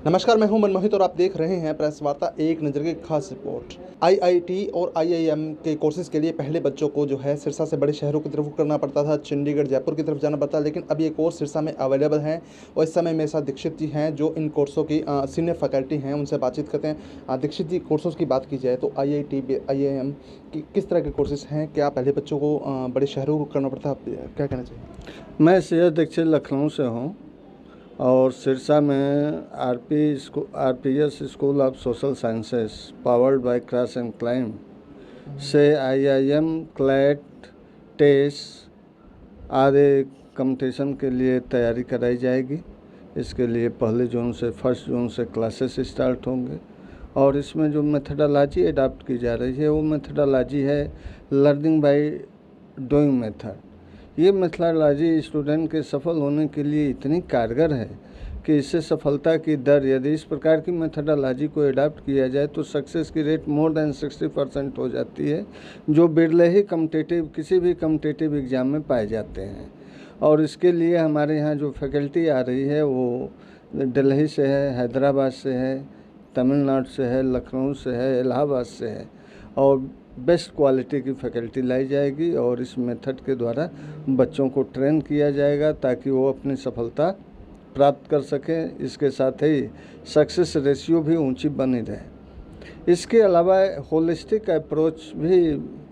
नमस्कार, मैं हूं मनमोहित और आप देख रहे हैं प्रेस वार्ता एक नज़र की खास रिपोर्ट। आईआईटी और आईआईएम के कोर्सेज के लिए पहले बच्चों को जो है सिरसा से बड़े शहरों की तरफ रुख करना पड़ता था, चंडीगढ़, जयपुर की तरफ जाना पड़ता, लेकिन अब ये कोर्स सिरसा में अवेलेबल हैं। और इस समय मेरे साथ दीक्षित जी हैं जो इन कोर्सों की सीनियर फैकल्टी हैं, उनसे बातचीत करते हैं। दीक्षित जी, कोर्सों की बात की जाए तो आईआईटी आईआईएम की किस तरह के कोर्सेज हैं? क्या पहले बच्चों को बड़े शहरों को रुख करना पड़ता है? आप क्या कहना चाहिए? मैं सैयद दीक्षित लखनऊ से हूँ और सिरसा में RPS school of social sciences powered by cross and climb से आईआईएम, क्लैट, टेस आदि कंपटीशन के लिए तैयारी कराई जाएगी। इसके लिए 1 जून से 1 जून से क्लासेस स्टार्ट होंगे और इसमें जो मेथडोलॉजी अडॉप्ट की जा रही है वो मेथडोलॉजी है लर्निंग बाय डूइंग मेथड। ये मेथडोलॉजी स्टूडेंट के सफल होने के लिए इतनी कारगर है कि इससे सफलता की दर, यदि इस प्रकार की मेथडोलॉजी को अडॉप्ट किया जाए तो सक्सेस की रेट मोर देन 60% हो जाती है, जो बिरले ही किसी भी कम्पिटिटिव एग्ज़ाम में पाए जाते हैं। और इसके लिए हमारे यहाँ जो फैकल्टी आ रही है वो दिल्ली से है, हैदराबाद से है, तमिलनाडु से है, लखनऊ से है, इलाहाबाद से है और बेस्ट क्वालिटी की फैकल्टी लाई जाएगी और इस मेथड के द्वारा बच्चों को ट्रेन किया जाएगा ताकि वो अपनी सफलता प्राप्त कर सकें। इसके साथ ही सक्सेस रेशियो भी ऊंची बनी रहे। इसके अलावा होलिस्टिक अप्रोच भी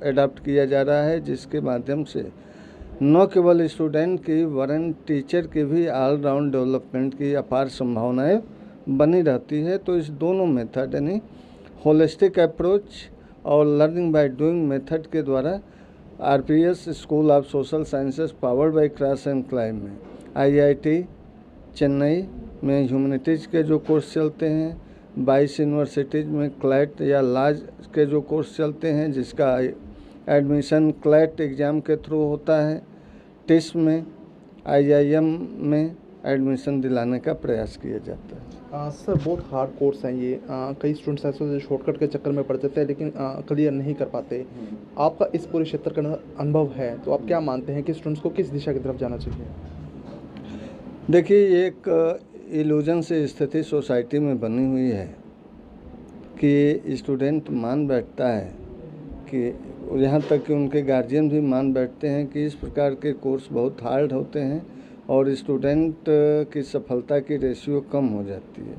अडॉप्ट किया जा रहा है, जिसके माध्यम से न केवल स्टूडेंट की वरन टीचर की भी ऑलराउंड डेवलपमेंट की अपार संभावनाएं बनी रहती है। तो इस दोनों मेथड यानी होलिस्टिक अप्रोच और लर्निंग बाय डूइंग मेथड के द्वारा RPS school of social sciences powered by cross and climb में आईआईटी चेन्नई में ह्यूमैनिटीज़ के जो कोर्स चलते हैं, 22 यूनिवर्सिटीज़ में क्लैट या लाज के जो कोर्स चलते हैं जिसका एडमिशन क्लैट एग्ज़ाम के थ्रू होता है, टिस में आईआईएम में एडमिशन दिलाने का प्रयास किया जाता है। सर, बहुत हार्ड कोर्स हैं ये। कई स्टूडेंट्स ऐसे जो शॉर्टकट के चक्कर में पड़ जाते हैं लेकिन क्लियर नहीं कर पाते। आपका इस पूरे क्षेत्र का अनुभव है, तो आप क्या मानते हैं कि स्टूडेंट्स को किस दिशा की तरफ जाना चाहिए? देखिए, ये एक इल्यूजन से स्थिति सोसाइटी में बनी हुई है कि स्टूडेंट मान बैठता है कि यहाँ तक कि उनके गार्जियन भी मान बैठते हैं कि इस प्रकार के कोर्स बहुत हार्ड होते हैं और स्टूडेंट की सफलता की रेशियो कम हो जाती है।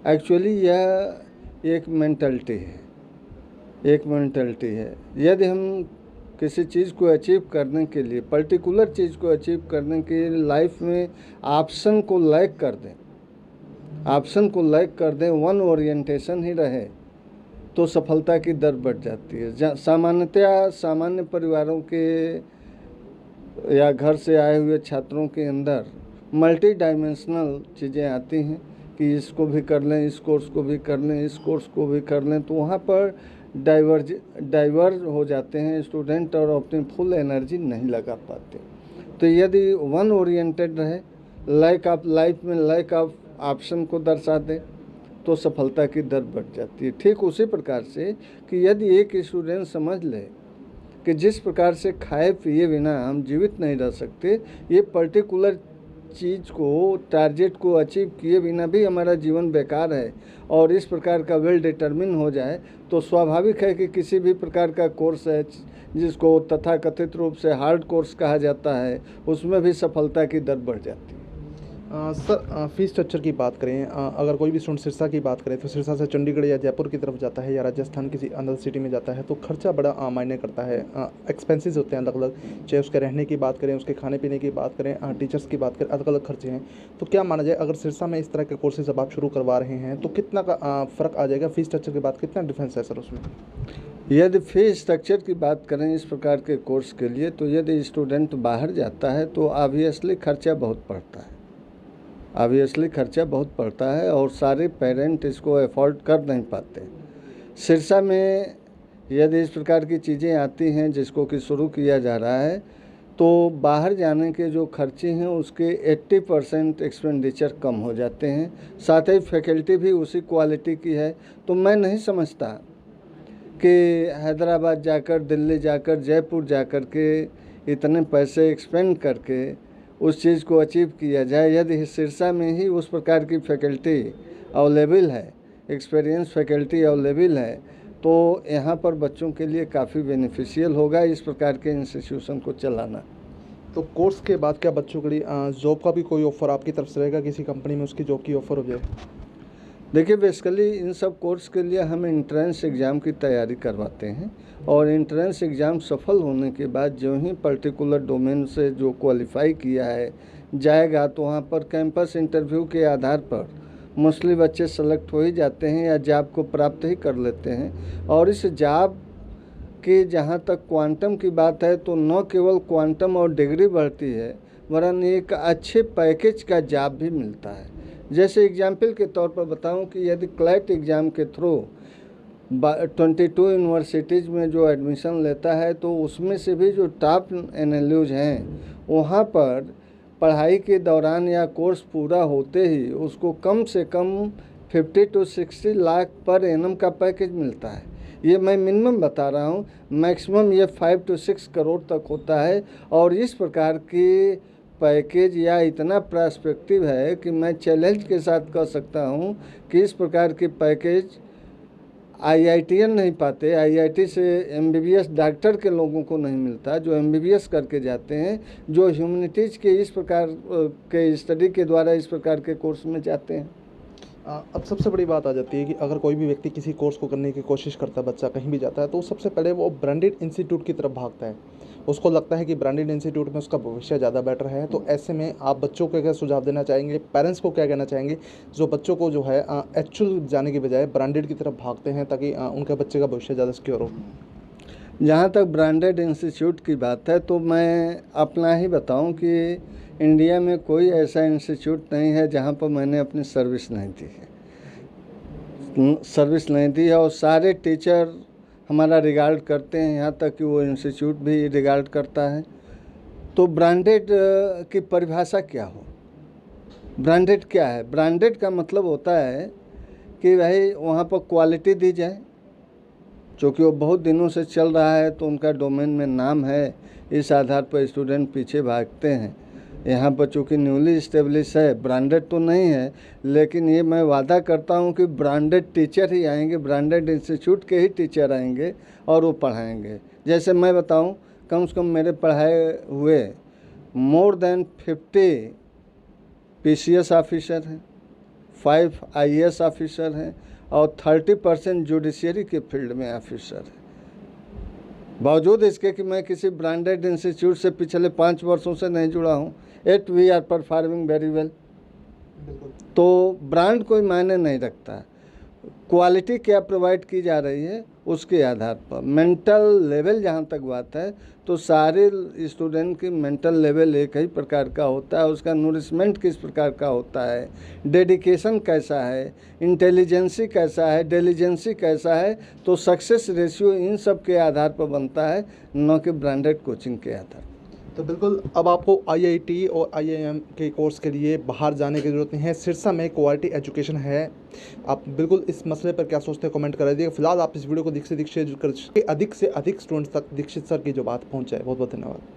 एक्चुअली यह एक मेंटलिटी है। यदि हम किसी चीज़ को अचीव करने के लिए, पर्टिकुलर चीज़ को अचीव करने के लिए लाइफ में ऑप्शन को लैक कर दें, वन ओरिएंटेशन ही रहे तो सफलता की दर बढ़ जाती है। सामान्यतया सामान्य परिवारों के या घर से आए हुए छात्रों के अंदर मल्टी डायमेंशनल चीज़ें आती हैं कि इसको भी कर लें, इस कोर्स को भी कर लें, इस कोर्स को भी कर लें, तो वहाँ पर डाइवर्ज हो जाते हैं स्टूडेंट और अपनी फुल एनर्जी नहीं लगा पाते। तो यदि वन ओरिएंटेड रहे, लाइफ में लैक ऑफ ऑप्शन को दर्शा दे तो सफलता की दर बढ़ जाती है। ठीक उसी प्रकार से कि यदि एक स्टूडेंट समझ ले कि जिस प्रकार से खाए पिए बिना हम जीवित नहीं रह सकते, ये पर्टिकुलर चीज़ को, टारगेट को अचीव किए बिना भी हमारा जीवन बेकार है और इस प्रकार का वेल डिटर्मिन हो जाए, तो स्वाभाविक है कि किसी भी प्रकार का कोर्स है जिसको तथाकथित रूप से हार्ड कोर्स कहा जाता है, उसमें भी सफलता की दर बढ़ जाती है। सर, फ़ीस स्ट्रक्चर की बात करें, अगर कोई भी स्टूडेंट सिरसा की बात करें तो सिरसा से चंडीगढ़ या जयपुर की तरफ जाता है या राजस्थान किसी अदर सिटी में जाता है तो खर्चा बड़ा मायने करता है। एक्सपेंसेस होते हैं अलग अलग, चाहे उसके रहने की बात करें, उसके खाने पीने की बात करें, टीचर्स की बात करें, अलग अलग खर्चे हैं। तो क्या माना जाए, अगर सिरसा में इस तरह के कोर्सेज अब आप शुरू करवा रहे हैं तो कितना का फ़र्क आ जाएगा? फ़ीस स्ट्रक्चर की बात कितना डिफरेंस है सर उसमें? यदि फीस स्ट्रक्चर की बात करें इस प्रकार के कोर्स के लिए, तो यदि स्टूडेंट बाहर जाता है तो ऑब्वियसली खर्चा बहुत पड़ता है और सारे पेरेंट इसको अफोर्ड कर नहीं पाते। सिरसा में यदि इस प्रकार की चीज़ें आती हैं जिसको कि शुरू किया जा रहा है, तो बाहर जाने के जो खर्चे हैं उसके 80% एक्सपेंडिचर कम हो जाते हैं। साथ ही फैकल्टी भी उसी क्वालिटी की है। तो मैं नहीं समझता कि हैदराबाद जाकर, दिल्ली जाकर, जयपुर जाकर के इतने पैसे एक्सपेंड करके उस चीज़ को अचीव किया जाए। यदि सिरसा में ही उस प्रकार की फैकल्टी अवेलेबल है, एक्सपीरियंस फैकल्टी अवेलेबल है, तो यहाँ पर बच्चों के लिए काफ़ी बेनिफिशियल होगा इस प्रकार के इंस्टीट्यूशन को चलाना। तो कोर्स के बाद क्या बच्चों के लिए जॉब का भी कोई ऑफ़र आपकी तरफ से रहेगा, किसी कंपनी में उसकी जॉब की ऑफ़र हो जाए? देखिए, बेसिकली इन सब कोर्स के लिए हम एंट्रेंस एग्ज़ाम की तैयारी करवाते हैं और एंट्रेंस एग्ज़ाम सफल होने के बाद जो ही पर्टिकुलर डोमेन से जो क्वालिफाई किया है जाएगा, तो वहाँ पर कैंपस इंटरव्यू के आधार पर मोस्टली बच्चे सेलेक्ट हो ही जाते हैं या जॉब को प्राप्त ही कर लेते हैं। और इस जॉब कि जहाँ तक क्वांटम की बात है तो न केवल क्वांटम और डिग्री बढ़ती है, वरन एक अच्छे पैकेज का जॉब भी मिलता है। जैसे एग्जाम्पल के तौर पर बताऊं कि यदि क्लैट एग्ज़ाम के थ्रू 22 यूनिवर्सिटीज़ में जो एडमिशन लेता है, तो उसमें से भी जो टॉप एनएलयूज हैं, वहाँ पर पढ़ाई के दौरान या कोर्स पूरा होते ही उसको कम से कम 50 to 60 लाख पर एनम का पैकेज मिलता है। ये मैं मिनिमम बता रहा हूँ, मैक्सिमम ये 5 to 6 करोड़ तक होता है। और इस प्रकार की पैकेज या इतना पर्सपेक्टिव है कि मैं चैलेंज के साथ कह सकता हूँ कि इस प्रकार की पैकेज IITian नहीं पाते। IIT से MBBS डॉक्टर के लोगों को नहीं मिलता जो MBBS करके जाते हैं, जो ह्यूमैनिटीज़ के इस प्रकार के स्टडी के द्वारा इस प्रकार के कोर्स में जाते हैं। अब सबसे बड़ी बात आ जाती है कि अगर कोई भी व्यक्ति किसी कोर्स को करने की कोशिश करता है, बच्चा कहीं भी जाता है, तो सबसे पहले वो ब्रांडेड इंस्टीट्यूट की तरफ भागता है। उसको लगता है कि ब्रांडेड इंस्टीट्यूट में उसका भविष्य ज़्यादा बेटर है। तो ऐसे में आप बच्चों को क्या सुझाव देना चाहेंगे, पेरेंट्स को क्या कहना चाहेंगे जो बच्चों को जो है एक्चुअल जाने के बजाय ब्रांडेड की तरफ भागते हैं, ताकि उनके बच्चे का भविष्य ज़्यादा सिक्योर हो? जहाँ तक ब्रांडेड इंस्टीट्यूट की बात है, तो मैं अपना ही बताऊं कि इंडिया में कोई ऐसा इंस्टीट्यूट नहीं है जहाँ पर मैंने अपनी सर्विस नहीं दी है। और सारे टीचर हमारा रिगार्ड करते हैं, यहाँ तक कि वो इंस्टीट्यूट भी रिगार्ड करता है। तो ब्रांडेड की परिभाषा क्या हो? ब्रांडेड क्या है? ब्रांडेड का मतलब होता है कि भाई वहाँ पर क्वालिटी दी जाए, चूँकि वो बहुत दिनों से चल रहा है तो उनका डोमेन में नाम है, इस आधार पर स्टूडेंट पीछे भागते हैं। यहाँ पर चूँकि न्यूली इस्टेब्लिश है, ब्रांडेड तो नहीं है, लेकिन ये मैं वादा करता हूँ कि ब्रांडेड टीचर ही आएंगे, ब्रांडेड इंस्टीट्यूट के ही टीचर आएंगे और वो पढ़ाएंगे। जैसे मैं बताऊँ, कम से कम मेरे पढ़ाए हुए मोर देन 50 PCS ऑफिसर हैं, 5 IAS ऑफिसर हैं और 30% जुडिशरी के फील्ड में ऑफिसर है। बावजूद इसके कि मैं किसी ब्रांडेड इंस्टीट्यूट से पिछले 5 वर्षों से नहीं जुड़ा हूँ, at we are performing very well. तो ब्रांड कोई मायने नहीं रखता, क्वालिटी क्या प्रोवाइड की जा रही है उसके आधार पर। मेंटल लेवल जहाँ तक बात है, तो सारे स्टूडेंट की मेंटल लेवल एक ही प्रकार का होता है, उसका नूरिशमेंट किस प्रकार का होता है, डेडिकेशन कैसा है, इंटेलिजेंसी कैसा है, डिलीजेंसी कैसा है, तो सक्सेस रेशियो इन सब के आधार पर बनता है, न कि ब्रांडेड कोचिंग के आधार पर। तो बिल्कुल, अब आपको IIT और IIM के कोर्स के लिए बाहर जाने की ज़रूरत नहीं है, सिरसा में क्वालिटी एजुकेशन है। आप बिल्कुल इस मसले पर क्या सोचते हैं, कमेंट कर दीजिए। फिलहाल आप इस वीडियो को अधिक से अधिक स्टूडेंट्स तक दीक्षित सर की जो बात पहुंच जाए। बहुत बहुत धन्यवाद।